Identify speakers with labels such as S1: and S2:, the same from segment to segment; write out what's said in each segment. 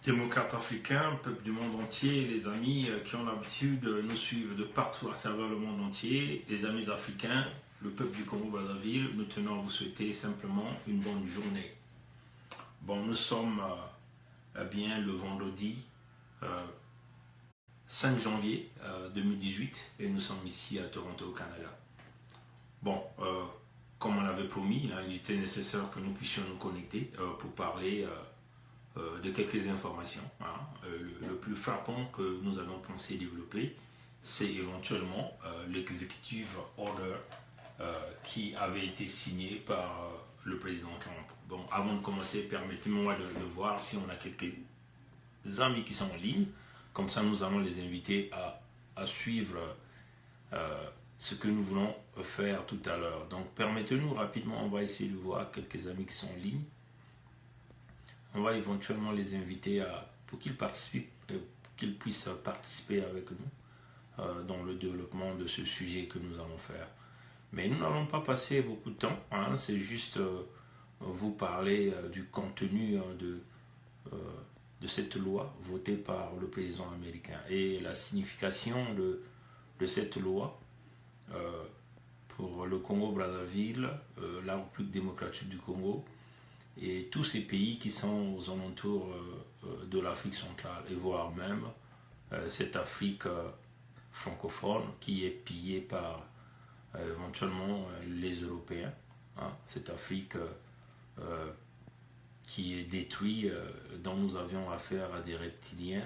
S1: Démocrates africains, peuple du monde entier, les amis qui ont l'habitude de nous suivre de partout à travers le monde entier, les amis africains, le peuple du Congo-Brazzaville, nous tenons à vous souhaiter simplement une bonne journée. Bon, nous sommes bien le vendredi 5 janvier 2018 et nous sommes ici à Toronto, au Canada. Bon, comme on l'avait promis, il était nécessaire que nous puissions nous connecter pour parler de quelques informations. Le plus frappant que nous avons pensé développer, c'est éventuellement l'executive order qui avait été signé par le président Trump. Bon, avant de commencer, permettez-moi de voir si on a quelques amis qui sont en ligne. Comme ça, nous allons les inviter à suivre ce que nous voulons faire tout à l'heure. Donc, permettez-nous rapidement, on va essayer de voir quelques amis qui sont en ligne. On va éventuellement les inviter pour qu'ils participent, qu'ils puissent participer avec nous dans le développement de ce sujet que nous allons faire. Mais nous n'allons pas passer beaucoup de temps, c'est juste vous parler du contenu de cette loi votée par le président américain et la signification de cette loi pour le Congo-Brazzaville, la République démocratique du Congo, et tous ces pays qui sont aux alentours de l'Afrique centrale, et voire même cette Afrique francophone qui est pillée par éventuellement les Européens, cette Afrique qui est détruite, dont nous avions affaire à des reptiliens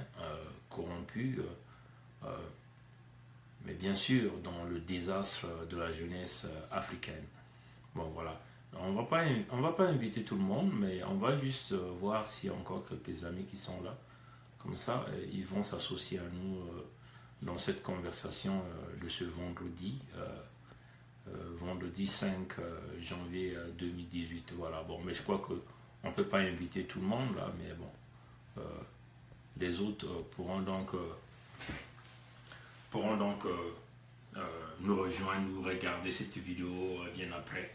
S1: corrompus, mais bien sûr dans le désastre de la jeunesse africaine. Bon, voilà. On va pas inviter tout le monde, mais on va juste voir s'il y a encore quelques amis qui sont là. Comme ça, ils vont s'associer à nous dans cette conversation de ce vendredi 5 janvier 2018. Voilà, bon, mais je crois qu'on ne peut pas inviter tout le monde là, mais bon, les autres pourront donc nous rejoindre, nous regarder cette vidéo bien après.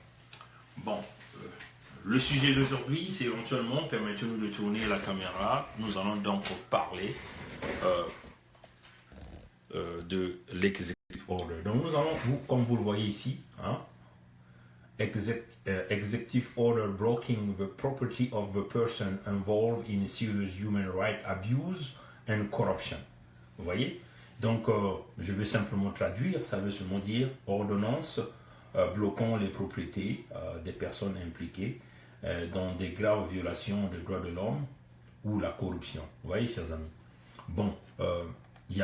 S1: Bon, le sujet d'aujourd'hui, c'est éventuellement, permettez-nous de tourner la caméra, nous allons donc parler de l'executive order. Donc nous allons, comme vous le voyez ici, executive order blocking the property of the person involved in serious human rights abuse and corruption. Vous voyez? Donc, je vais simplement traduire, ça veut seulement dire ordonnance bloquant les propriétés des personnes impliquées dans des graves violations des droits de l'homme ou la corruption. Vous voyez, chers amis? Bon, il y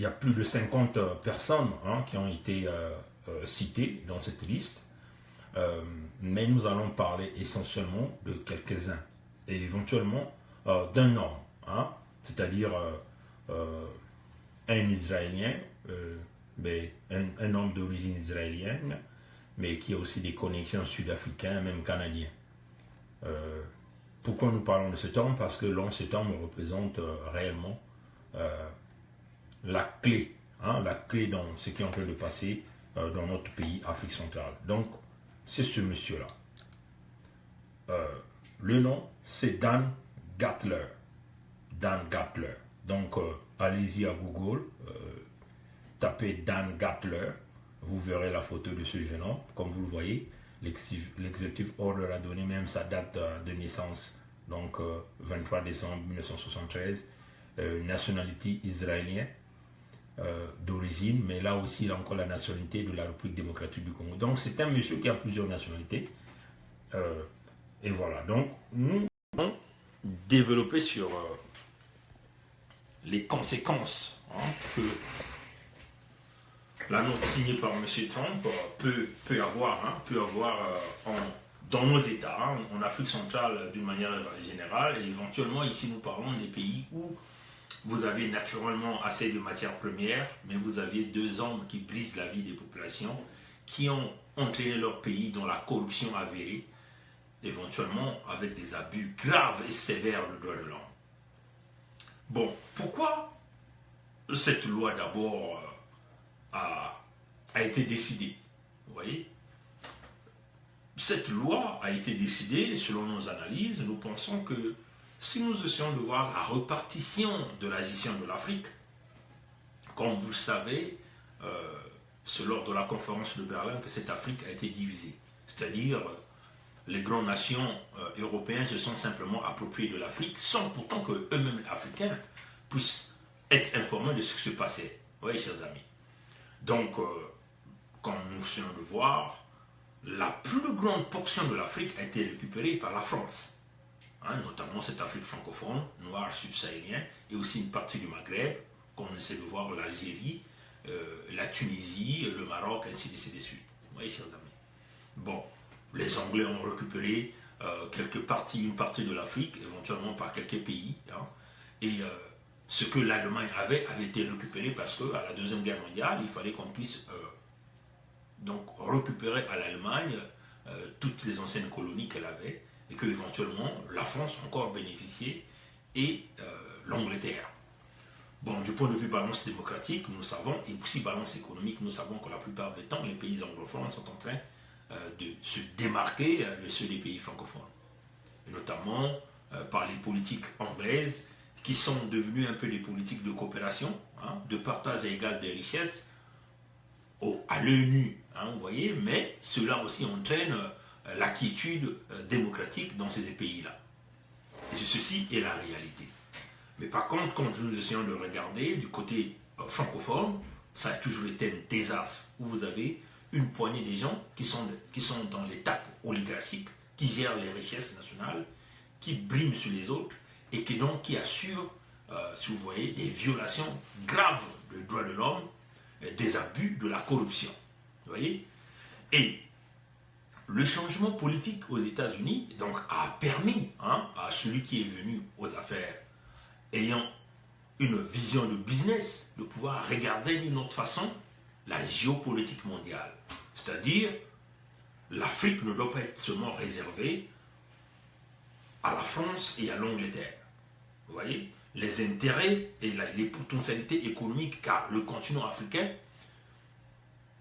S1: a plus de 50 personnes qui ont été citées dans cette liste, mais nous allons parler essentiellement de quelques-uns et éventuellement d'un homme, c'est-à-dire un Israélien, un homme d'origine israélienne, mais qui a aussi des connexions sud-africaines, même canadiennes. Pourquoi nous parlons de cet homme? Parce que cet homme représente réellement la clé dans ce qui est en train de passer dans notre pays, Afrique centrale. Donc, c'est ce monsieur-là. Le nom, c'est Dan Gatler. Dan Gatler. Donc, allez-y à Google, tapez Dan Gatler, vous verrez la photo de ce jeune homme. Comme vous le voyez, l'executive order a donné même sa date de naissance, donc 23 décembre 1973, nationalité israélienne d'origine, mais là aussi il a encore la nationalité de la République démocratique du Congo. Donc c'est un monsieur qui a plusieurs nationalités. Et voilà, donc nous allons développer sur les conséquences que la note signée par M. Trump peut avoir dans nos États, en Afrique centrale d'une manière générale, et éventuellement ici nous parlons des pays où vous avez naturellement assez de matières premières, mais vous aviez deux hommes qui brisent la vie des populations, qui ont entraîné leur pays dans la corruption avérée, éventuellement avec des abus graves et sévères de droits de l'homme. Bon, pourquoi cette loi d'abord a été décidée? Vous voyez, cette loi a été décidée, selon nos analyses, nous pensons que si nous essayons de voir la répartition de la gestion de l'Afrique, comme vous le savez, c'est lors de la conférence de Berlin que cette Afrique a été divisée. C'est-à-dire, les grandes nations européennes se sont simplement appropriées de l'Afrique sans pourtant qu'eux-mêmes, Africains, puissent être informés de ce qui se passait. Vous voyez, chers amis. Donc, comme nous venons de voir, la plus grande portion de l'Afrique a été récupérée par la France. Notamment cette Afrique francophone, noire, subsaharienne, et aussi une partie du Maghreb, comme on essaie de voir l'Algérie, la Tunisie, le Maroc, ainsi de suite. Vous voyez, chers amis. Bon, les Anglais ont récupéré une partie de l'Afrique, éventuellement par quelques pays. Et ce que l'Allemagne avait été récupéré parce qu'à la Deuxième Guerre mondiale, il fallait qu'on puisse donc récupérer à l'Allemagne toutes les anciennes colonies qu'elle avait et qu'éventuellement la France encore bénéficiait et l'Angleterre. Bon, du point de vue balance démocratique, nous savons, et aussi balance économique, nous savons que la plupart du temps, les pays anglophones sont en train de se démarquer de ceux des pays francophones. Et notamment par les politiques anglaises qui sont devenues un peu des politiques de coopération, de partage égal des richesses à l'œil nu, vous voyez, mais cela aussi entraîne la quiétude démocratique dans ces pays-là. Et ceci est la réalité. Mais par contre, quand nous essayons de regarder du côté francophone, ça a toujours été un désastre où vous avez une poignée de gens qui sont dans l'étape oligarchique, qui gèrent les richesses nationales, qui briment sur les autres et qui assurent, si vous voyez, des violations graves des droits de l'homme, des abus, de la corruption. Vous voyez? Et le changement politique aux États-Unis donc, a permis à celui qui est venu aux affaires ayant une vision de business, de pouvoir regarder d'une autre façon la géopolitique mondiale. C'est-à-dire, l'Afrique ne doit pas être seulement réservée à la France et à l'Angleterre. Vous voyez, les intérêts et les potentialités économiques, car le continent africain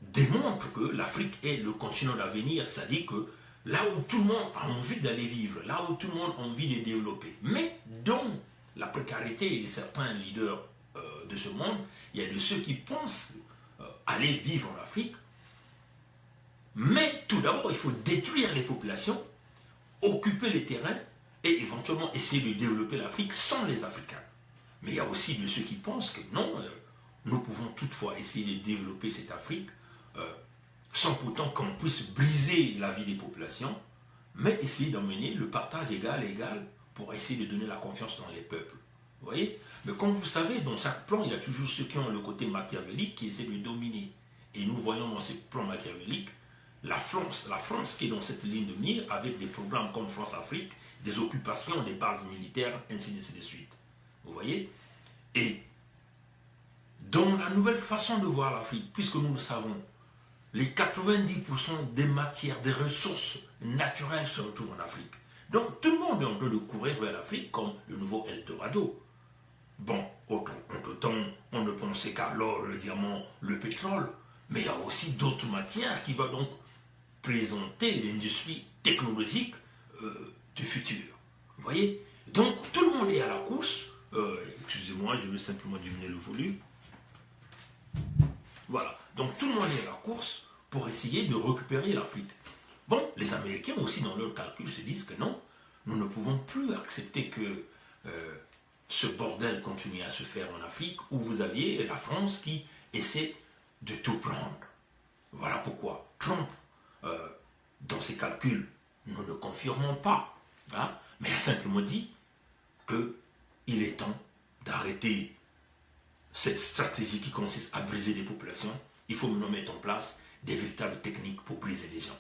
S1: démontre que l'Afrique est le continent d'avenir, c'est-à-dire que là où tout le monde a envie d'aller vivre, là où tout le monde a envie de développer, mais dont la précarité de certains leaders de ce monde, il y a de ceux qui pensent aller vivre en Afrique, mais tout d'abord, il faut détruire les populations, occuper les terrains et éventuellement essayer de développer l'Afrique sans les Africains. Mais il y a aussi de ceux qui pensent que non, nous pouvons toutefois essayer de développer cette Afrique sans pourtant qu'on puisse briser la vie des populations, mais essayer d'emmener le partage égal pour essayer de donner la confiance dans les peuples. Vous voyez? Mais comme vous savez, dans chaque plan, il y a toujours ceux qui ont le côté machiavélique qui essaient de dominer. Et nous voyons dans ces plans machiavéliques la France qui est dans cette ligne de mire avec des programmes comme France-Afrique, des occupations, des bases militaires, ainsi de suite. Vous voyez? Et dans la nouvelle façon de voir l'Afrique, puisque nous le savons, les 90% des matières, des ressources naturelles se retrouvent en Afrique. Donc tout le monde est en train de courir vers l'Afrique comme le nouveau Eldorado. Bon, entre-temps, on ne pensait qu'à l'or, le diamant, le pétrole, mais il y a aussi d'autres matières qui vont donc présenter l'industrie technologique du futur. Vous voyez? Donc tout le monde est à la course. Excusez-moi, je vais simplement diminuer le volume. Voilà. Donc tout le monde est à la course pour essayer de récupérer l'Afrique. Bon, les Américains aussi dans leur calcul se disent que non, nous ne pouvons plus accepter que ce bordel continue à se faire en Afrique où vous aviez la France qui essaie de tout prendre. Voilà pourquoi Trump, dans ses calculs, nous ne confirmons pas, mais a simplement dit qu'il est temps d'arrêter cette stratégie qui consiste à briser les populations. Il faut maintenant mettre en place des véritables techniques pour briser les gens.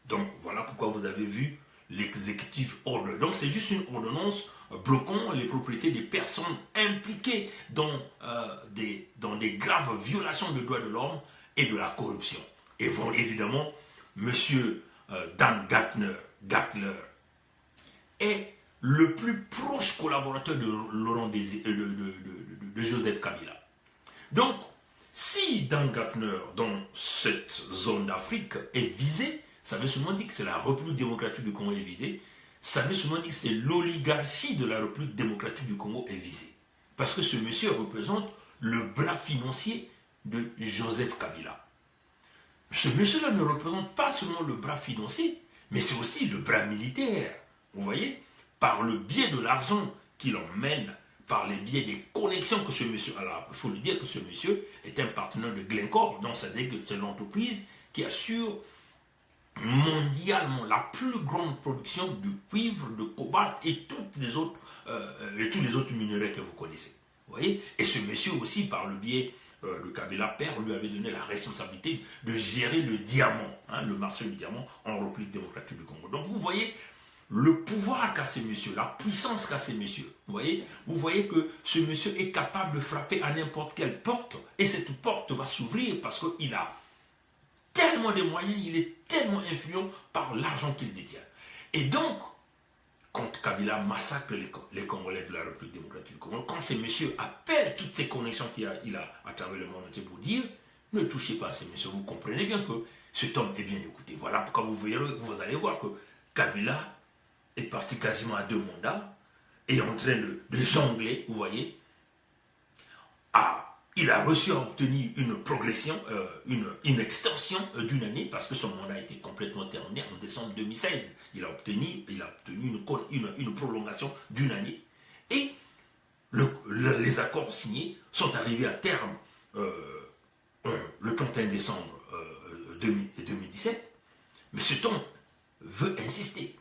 S1: Donc voilà pourquoi vous avez vu l'executive order. Donc c'est juste une ordonnance bloquant les propriétés des personnes impliquées dans des graves violations des droits de l'homme et de la corruption. Et bon, évidemment, M. Dan Gatler est le plus proche collaborateur de Joseph Kabila. Donc, si Dan Gatler, dans cette zone d'Afrique, est visé, ça veut seulement dire que c'est la République démocratique du Congo est visée, ça veut seulement dire que c'est l'oligarchie de la République démocratique du Congo est visée. Parce que ce monsieur représente le bras financier de Joseph Kabila. Ce monsieur-là ne représente pas seulement le bras financier, mais c'est aussi le bras militaire. Vous voyez, par le biais de l'argent qu'il emmène, par les biais des connexions que ce monsieur a là. Il faut le dire que ce monsieur est un partenaire de Glencore, donc c'est-à-dire que c'est l'entreprise qui assure mondialement la plus grande production de cuivre, de cobalt et tous les autres minerais que vous connaissez. Vous voyez? Et ce monsieur aussi, par le biais de Kabila père, lui avait donné la responsabilité de gérer le diamant, le marché du diamant en République démocratique du Congo. Donc vous voyez le pouvoir qu'a ce monsieur, la puissance qu'a ce monsieur. Vous voyez que ce monsieur est capable de frapper à n'importe quelle porte et cette porte va s'ouvrir parce qu'il a tellement de moyens, il est tellement influent par l'argent qu'il détient. Et donc, quand Kabila massacre les Congolais de la République démocratique du Congo, quand ces messieurs appellent toutes ces connexions qu'il a à travers le monde entier pour dire, ne touchez pas à ces messieurs, vous comprenez bien que cet homme est bien écouté. Voilà pourquoi vous allez voir que Kabila est parti quasiment à 2 mandats, et en train de jongler, vous voyez, il a reçu à obtenir une progression, une extension d'une année, parce que son mandat a été complètement terminé en décembre 2016. Il a obtenu une prolongation d'une année. Et les accords signés sont arrivés à terme le 31 décembre 2017. Mais ce temps veut insister.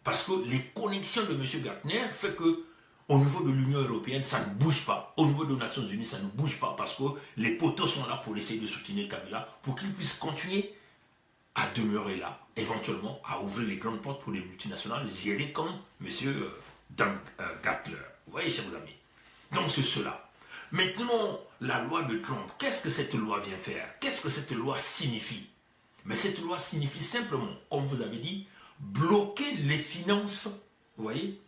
S1: Parce que les connexions de M. Gartner font que au niveau de l'Union européenne, ça ne bouge pas. Au niveau des Nations Unies, ça ne bouge pas parce que les poteaux sont là pour essayer de soutenir Kabila pour qu'il puisse continuer à demeurer là, éventuellement à ouvrir les grandes portes pour les multinationales gérées comme M. Gatler. Vous voyez, chers amis. Donc c'est cela. Maintenant, la loi de Trump, qu'est-ce que cette loi vient faire? Qu'est-ce que cette loi signifie? Mais cette loi signifie simplement, comme vous avez dit, bloquer les finances, vous voyez,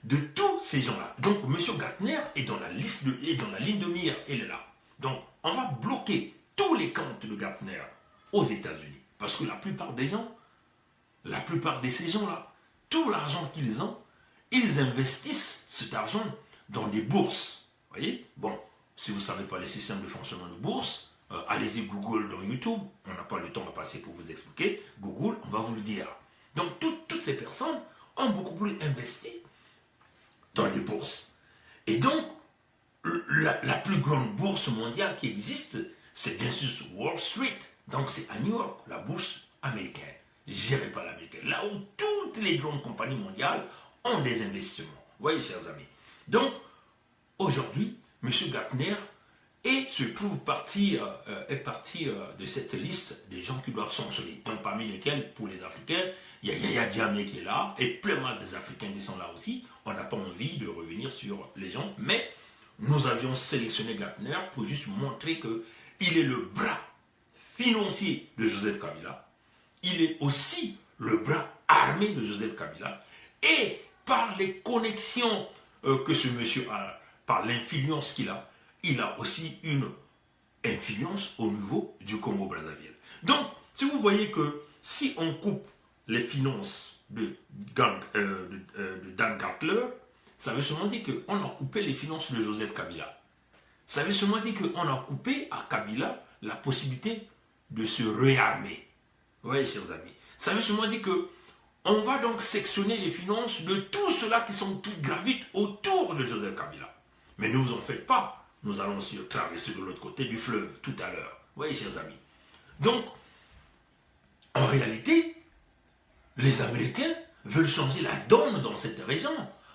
S1: de tous ces gens-là. Donc, M. Gartner est dans la liste, dans la ligne de mire, il est là. Donc, on va bloquer tous les comptes de Gartner aux États-Unis. Parce que la plupart des gens, la plupart de ces gens-là, tout l'argent qu'ils ont, ils investissent cet argent dans des bourses. Vous voyez? Bon, si vous ne savez pas les systèmes de fonctionnement de bourse, allez-y Google dans YouTube. On n'a pas le temps à passer pour vous expliquer. Google, on va vous le dire. Donc, toutes ces personnes ont beaucoup plus investi dans les bourses. Et donc, la plus grande bourse mondiale qui existe, c'est bien sûr Wall Street. Donc, c'est à New York, la bourse américaine, gérée par l'américaine. Là où toutes les grandes compagnies mondiales ont des investissements. Vous voyez, chers amis. Donc, aujourd'hui, M. Gartner se trouve parti de cette liste des gens qui doivent sanctionner. Donc, parmi lesquels, pour les Africains, il y a Yaya Jammeh qui est là, et plein mal des Africains qui sont là aussi. On n'a pas envie de revenir sur les gens, mais nous avions sélectionné Gartner pour juste montrer qu'il est le bras financier de Joseph Kabila. Il est aussi le bras armé de Joseph Kabila. Et par les connexions que ce monsieur a, par l'influence qu'il a, il a aussi une influence au niveau du Congo-Brazzaville. Donc, si vous voyez que si on coupe les finances de Dan Gatler, ça veut seulement dire qu'on a coupé les finances de Joseph Kabila. Ça veut seulement dire qu'on a coupé à Kabila la possibilité de se réarmer. Vous voyez, chers amis. Ça veut seulement dire qu'on va donc sectionner les finances de tous ceux-là qui gravitent autour de Joseph Kabila. Mais ne vous en faites pas. Nous allons aussi traverser de l'autre côté du fleuve tout à l'heure. Vous voyez, chers amis. Donc, en réalité, les Américains veulent changer la donne dans cette région.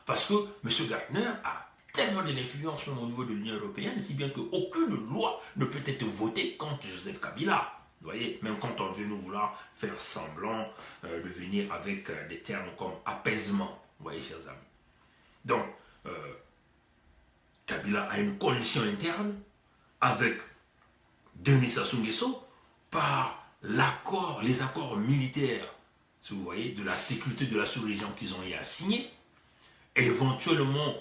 S1: Parce que M. Gartner a tellement de l'influence au niveau de l'Union européenne, si bien qu'aucune loi ne peut être votée contre Joseph Kabila. Vous voyez, même quand on veut nous vouloir faire semblant de venir avec des termes comme apaisement. Vous voyez, chers amis. Donc, Kabila a une coalition interne avec Denis Sassou Nguesso par les accords militaires, si vous voyez, de la sécurité de la sous-région qu'ils ont eu à signer, éventuellement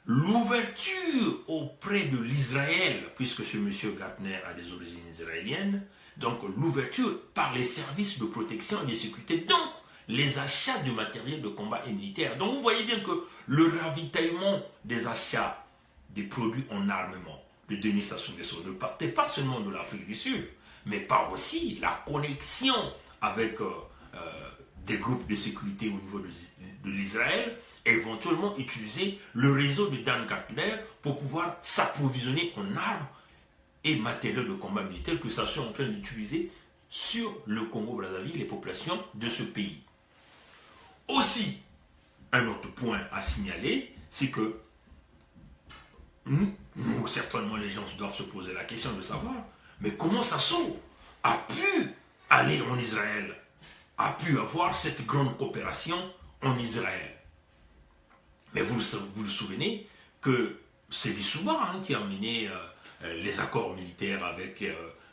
S1: l'ouverture auprès de l'Israël, puisque ce monsieur Gartner a des origines israéliennes, donc l'ouverture par les services de protection et de sécurité, donc les achats de matériel de combat et militaire. Donc vous voyez bien que le ravitaillement des achats des produits en armement de Denis Sassou Nguesso ne partait pas seulement de l'Afrique du Sud, mais par aussi la connexion avec des groupes de sécurité au niveau de l'Israël, éventuellement utiliser le réseau de Dan Gartner pour pouvoir s'approvisionner en armes et matériel de combat militaire que ça soit en train d'utiliser sur le Congo-Brazzaville, les populations de ce pays. Aussi, un autre point à signaler, c'est que nous, certainement les gens doivent se poser la question de savoir, mais comment Sassou a pu aller en Israël, a pu avoir cette grande coopération en Israël. Mais vous vous souvenez que c'est Bissouba qui a mené les accords militaires avec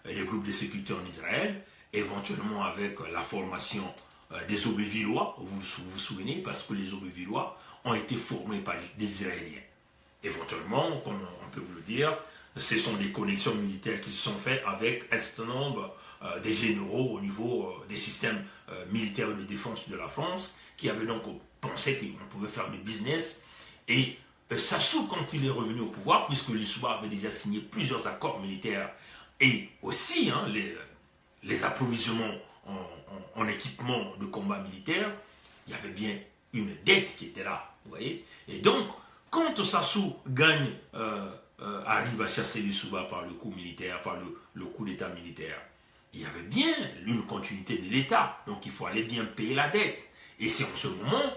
S1: les groupes de sécurité en Israël, éventuellement avec la formation des Aubévillois, vous vous souvenez, parce que les Aubévillois ont été formés par les Israéliens. Éventuellement, comme on peut vous le dire, ce sont des connexions militaires qui se sont faites avec un certain nombre des généraux au niveau des systèmes militaires de défense de la France, qui avaient donc pensé qu'on pouvait faire du business. Et Sassou, quand il est revenu au pouvoir, puisque l'Issouba avait déjà signé plusieurs accords militaires, et aussi les approvisionnements en équipement de combat militaire, il y avait bien une dette qui était là, vous voyez. Et donc, quand Sassou gagne, arrive à chasser l'Issouba par le coup militaire, par le coup d'État militaire, il y avait bien une continuité de l'État, donc il faut aller bien payer la dette. Et c'est en ce moment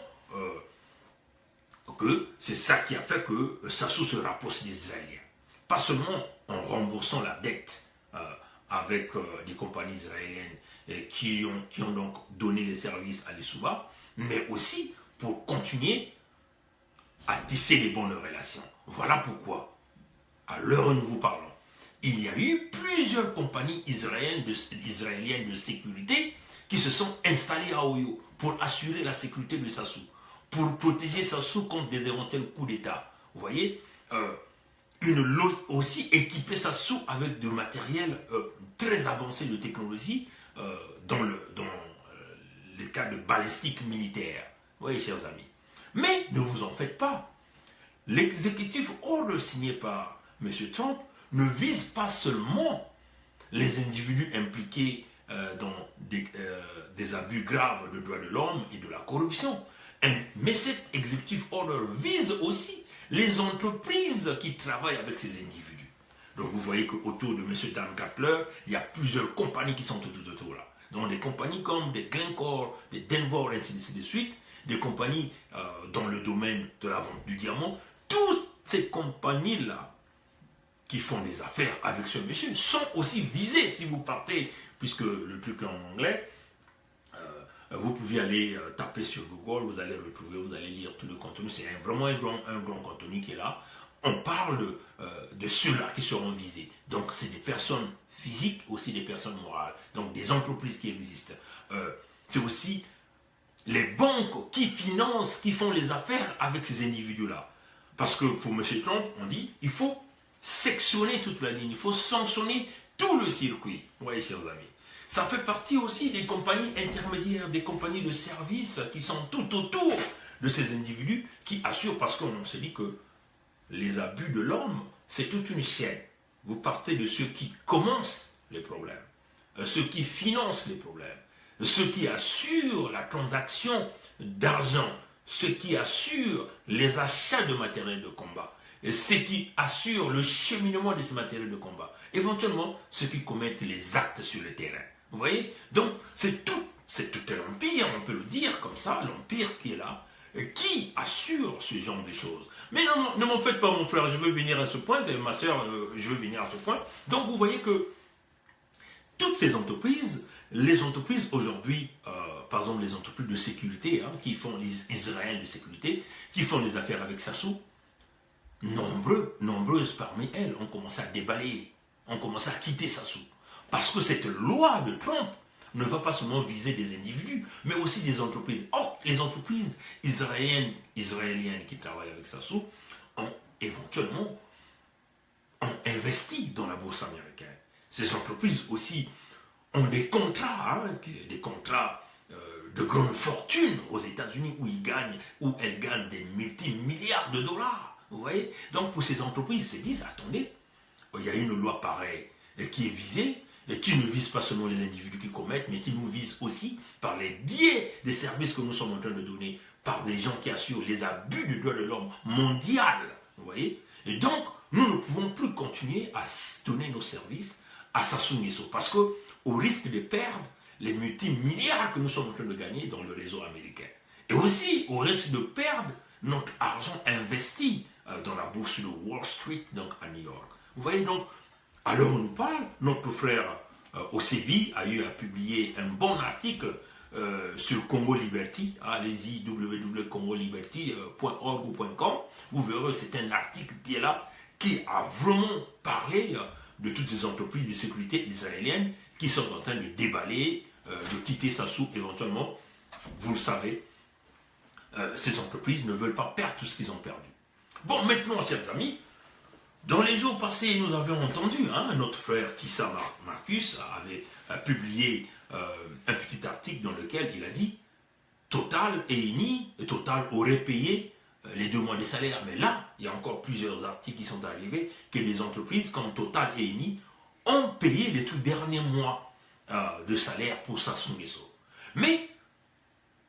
S1: que c'est ça qui a fait que Sassou se rapproche des Israéliens. Pas seulement en remboursant la dette avec des compagnies israéliennes qui ont donc donné les services à l'Issouba, mais aussi pour continuer à tisser les bonnes relations. Voilà pourquoi, à l'heure où nous vous parlons, il y a eu plusieurs compagnies israéliennes de sécurité qui se sont installées à Oyo pour assurer la sécurité de Sassou, pour protéger Sassou contre des éventuels coups d'État. Vous voyez, aussi équiper Sassou avec du matériel très avancé de technologie dans le cas de balistique militaire. Vous voyez, chers amis. Mais ne vous en faites pas. L'exécutif order signé par M. Trump ne vise pas seulement les individus impliqués dans des abus graves de droits de l'homme et de la corruption, mais cet executive order vise aussi les entreprises qui travaillent avec ces individus. Donc vous voyez qu'autour de M. Dan Gartner, il y a plusieurs compagnies qui sont autour là. Donc des compagnies comme des Glencore, des Denver, et ainsi de suite, des compagnies dans le domaine de la vente du diamant, toutes ces compagnies-là qui font des affaires avec ce monsieur sont aussi visées. Si vous partez, puisque le truc est en anglais, vous pouvez aller taper sur Google, vous allez retrouver, vous allez lire tout le contenu. C'est vraiment un grand contenu qui est là. On parle de ceux-là qui seront visés. Donc c'est des personnes physiques, aussi des personnes morales. Donc des entreprises qui existent. C'est aussi les banques qui financent, qui font les affaires avec ces individus-là. Parce que pour M. Trump, on dit il faut sectionner toute la ligne, il faut sanctionner tout le circuit. Vous voyez, chers amis. Ça fait partie aussi des compagnies intermédiaires, des compagnies de services qui sont tout autour de ces individus qui assurent, parce qu'on se dit que les abus de l'homme, c'est toute une chaîne. Vous partez de ceux qui commencent les problèmes, ceux qui financent les problèmes, ceux qui assurent la transaction d'argent, ceux qui assurent les achats de matériel de combat, et ceux qui assurent le cheminement de ces matériels de combat, éventuellement ceux qui commettent les actes sur le terrain. Vous voyez? Donc c'est tout un empire, on peut le dire comme ça, l'empire qui est là, qui assure ce genre de choses. Mais non, ne m'en faites pas, mon frère, je veux venir à ce point, c'est ma soeur, je veux venir à ce point. Donc vous voyez que toutes ces entreprises, les entreprises aujourd'hui, par exemple les entreprises de sécurité, qui font les Israéliens de sécurité, qui font des affaires avec Sassou, nombreuses parmi elles ont commencé à déballer, ont commencé à quitter Sassou. Parce que cette loi de Trump ne va pas seulement viser des individus, mais aussi des entreprises. Or, les entreprises israéliennes qui travaillent avec Sassou ont éventuellement investi dans la bourse américaine. Ces entreprises aussi ont des contrats de grandes fortunes aux États-Unis où elles gagnent des multimilliards de dollars. Vous voyez? Donc pour ces entreprises, ils se disent, attendez, il y a une loi pareille qui est visée, et qui ne vise pas seulement les individus qui commettent, mais qui nous vise aussi par les biais des services que nous sommes en train de donner, par des gens qui assurent les abus du droit de l'homme mondial. Vous voyez? Et donc, nous ne pouvons plus continuer à donner nos services à Sassou Nguesso, parce qu'au risque de perdre les multimilliards que nous sommes en train de gagner dans le réseau américain. Et aussi au risque de perdre notre argent investi dans la bourse de Wall Street, donc à New York. Vous voyez donc, à l'heure où on nous parle, notre frère Osebi a eu à publier un bon article sur Congo Liberty. Allez-y, www.congoliberty.org ou .com. Vous verrez, c'est un article qui est là, qui a vraiment parlé de toutes ces entreprises de sécurité israéliennes qui sont en train de déballer, de quitter Sassou éventuellement. Vous le savez, ces entreprises ne veulent pas perdre tout ce qu'ils ont perdu. Bon, maintenant, chers amis, dans les jours passés, nous avions entendu, notre frère Kissa Marcus avait publié un petit article dans lequel il a dit Total et Eni, Total aurait payé les 2 mois de salaire. Mais là, il y a encore plusieurs articles qui sont arrivés que des entreprises comme Total et Eni ont payé les tout derniers mois de salaire pour Sassou Nguesso. Mais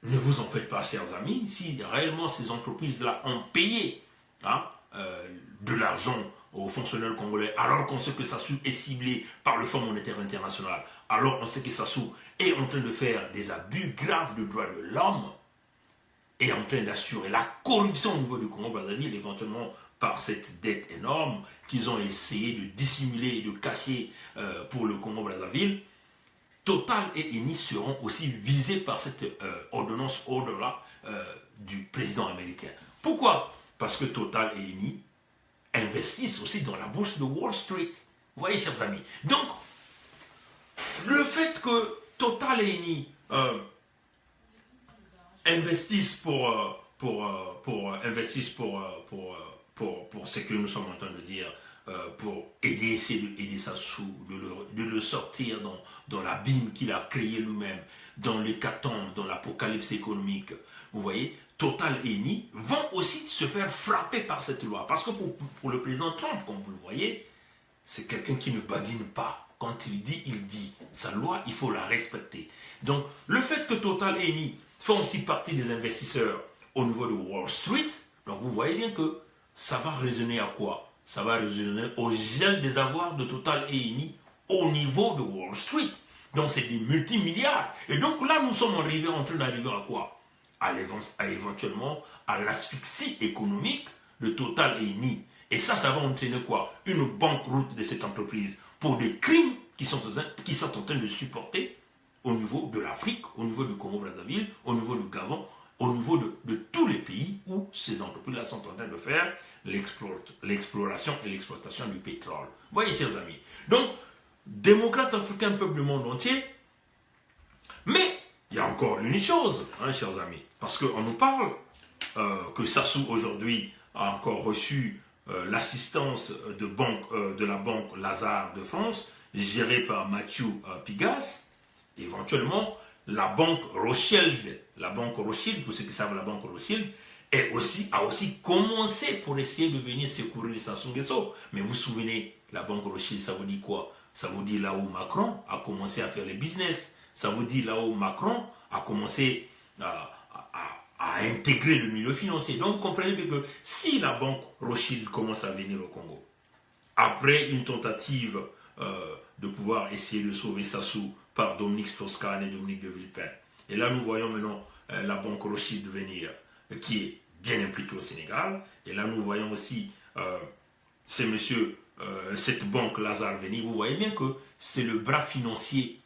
S1: ne vous en faites pas, chers amis, si réellement ces entreprises-là ont payé de l'argent aux fonctionnaires congolais, alors qu'on sait que Sassou est ciblé par le Fonds monétaire international, alors on sait que Sassou est en train de faire des abus graves de droits de l'homme, est en train d'assurer la corruption au niveau du Congo-Brazzaville, éventuellement par cette dette énorme qu'ils ont essayé de dissimuler et de cacher pour le Congo-Brazzaville. Total et Eni seront aussi visés par cette ordonnance order-là du président américain. Pourquoi? Parce que Total et Eni investissent aussi dans la bourse de Wall Street. Vous voyez, chers amis. Donc, le fait que Total et Eni investissent pour ce que nous sommes en train de dire, pour essayer d'aider Sassou, de le sortir dans l'abîme qu'il a créé lui-même, dans l'hécatombe, dans l'apocalypse économique. Vous voyez, Total et Eni vont aussi se faire frapper par cette loi. Parce que pour le président Trump, comme vous le voyez, c'est quelqu'un qui ne badine pas. Quand il dit. Sa loi, il faut la respecter. Donc, le fait que Total et Eni font aussi partie des investisseurs au niveau de Wall Street, donc vous voyez bien que ça va résonner à quoi? Ça va résonner au gel des avoirs de Total et Eni au niveau de Wall Street. Donc, c'est des multimilliards. Et donc là, nous sommes en train d'arriver à quoi? Éventuellement à l'asphyxie économique de Total et Eni. Et ça va entraîner quoi? Une banqueroute de cette entreprise pour des crimes qui sont en train de supporter au niveau de l'Afrique, au niveau du Congo-Brazzaville, au niveau du Gabon, au niveau de tous les pays où ces entreprises-là sont en train de faire l'exploration et l'exploitation du pétrole. Voyez, chers amis. Donc, démocrates africains, peuple du monde entier, mais il y a encore une chose, chers amis, parce qu'on nous parle que Sassou aujourd'hui a encore reçu l'assistance de la banque Lazare de France, gérée par Mathieu Pigas, éventuellement la banque Rothschild, pour ceux qui savent la banque Rothschild, a aussi commencé pour essayer de venir secourir Sassou Nguesso. Mais vous vous souvenez, la banque Rothschild, ça vous dit quoi? Ça vous dit là où Macron a commencé à faire les business. Ça vous dit là où Macron a commencé à intégrer le milieu financier. Donc vous comprenez bien que si la banque Rothschild commence à venir au Congo, après une tentative de pouvoir essayer de sauver Sassou par Dominique Strauss-Kahn et Dominique de Villepin, et là nous voyons maintenant la banque Rothschild venir, qui est bien impliquée au Sénégal, et là nous voyons aussi cette banque Lazare venir, vous voyez bien que c'est le bras financier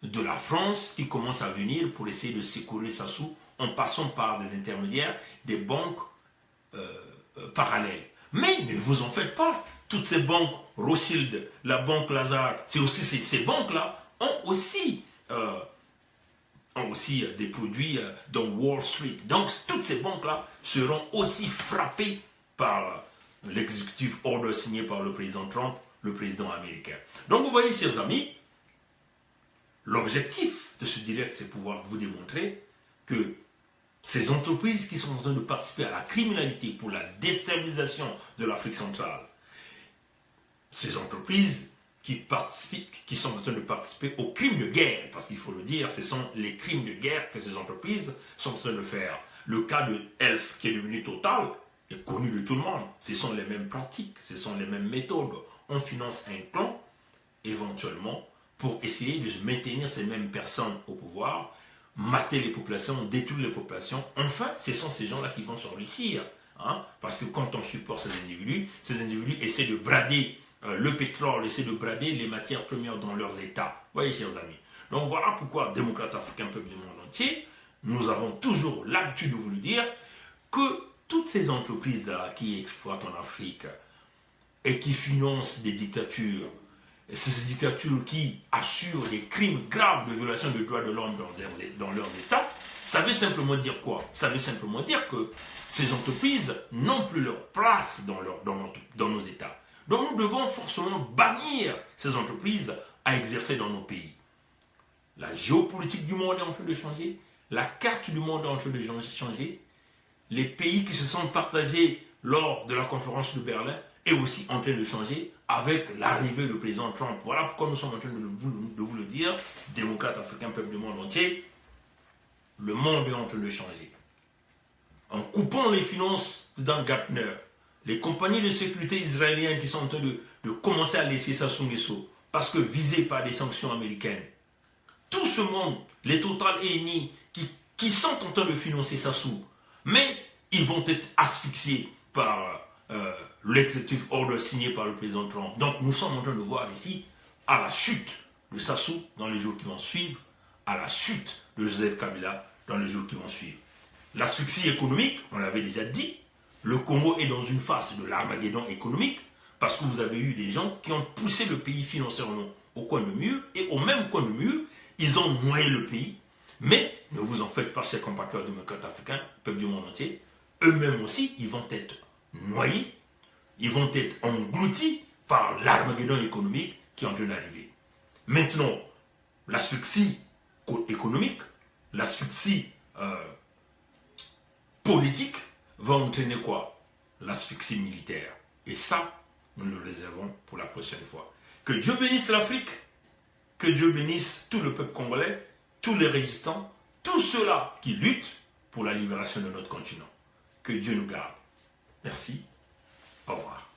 S1: de la France qui commence à venir pour essayer de secourir Sassou en passant par des intermédiaires, des banques parallèles. Mais ne vous en faites pas, toutes ces banques, Rothschild, la banque Lazare, c'est aussi ces banques-là ont aussi des produits dans Wall Street. Donc toutes ces banques-là seront aussi frappées par l'exécutif order signé par le président Trump, le président américain. Donc vous voyez, chers amis, L'objectif de ce direct, c'est pouvoir vous démontrer que ces entreprises qui sont en train de participer à la criminalité pour la déstabilisation de l'Afrique centrale, ces entreprises qui sont en train de participer aux crimes de guerre, parce qu'il faut le dire, ce sont les crimes de guerre que ces entreprises sont en train de faire. Le cas de Elf, qui est devenu Total, est connu de tout le monde. Ce sont les mêmes pratiques, ce sont les mêmes méthodes. On finance un plan, éventuellement, pour essayer de maintenir ces mêmes personnes au pouvoir, mater les populations, détruire les populations. Enfin, ce sont ces gens-là qui vont s'enrichir. Hein, parce que quand on supporte ces individus essaient de brader le pétrole, essaient de brader les matières premières dans leurs États. Voyez, chers amis. Donc voilà pourquoi, démocrates africains, peuple du monde entier, nous avons toujours l'habitude de vous le dire que toutes ces entreprises-là qui exploitent en Afrique et qui financent des dictatures, et ces dictatures qui assurent des crimes graves de violation des droits de l'homme dans leurs États, ça veut simplement dire quoi? Ça veut simplement dire que ces entreprises n'ont plus leur place dans nos États. Donc nous devons forcément bannir ces entreprises à exercer dans nos pays. La géopolitique du monde est en train de changer, la carte du monde est en train de changer, les pays qui se sont partagés lors de la conférence de Berlin est aussi en train de changer avec l'arrivée du président Trump. Voilà pourquoi nous sommes en train de vous le dire, démocrates africains, peuple du monde entier, le monde est en train de changer. En coupant les finances dans Gartner, les compagnies de sécurité israéliennes qui sont en train de commencer à laisser Sassou Nguesso parce que visés par des sanctions américaines, tout ce monde, les Total et Eni, qui sont en train de financer Sassou, mais ils vont être asphyxiés par l'executive order signé par le président Trump. Donc nous sommes en train de voir ici, à la chute de Sassou dans les jours qui vont suivre, à la chute de Joseph Kabila dans les jours qui vont suivre. L'asphyxie économique, on l'avait déjà dit, le Congo est dans une phase de l'Armageddon économique, parce que vous avez eu des gens qui ont poussé le pays financièrement au coin de mur, et au même coin de mur, ils ont noyé le pays. Mais ne vous en faites pas, chers compatriotes démocrates africains, peuple du monde entier, eux-mêmes aussi, ils vont être noyés, ils vont être engloutis par l'Armageddon économique qui est en train d'arriver. Maintenant, l'asphyxie économique, l'asphyxie politique va entraîner quoi? L'asphyxie militaire. Et ça, nous le réservons pour la prochaine fois. Que Dieu bénisse l'Afrique, que Dieu bénisse tout le peuple congolais, tous les résistants, tous ceux-là qui luttent pour la libération de notre continent. Que Dieu nous garde. Merci. Au revoir.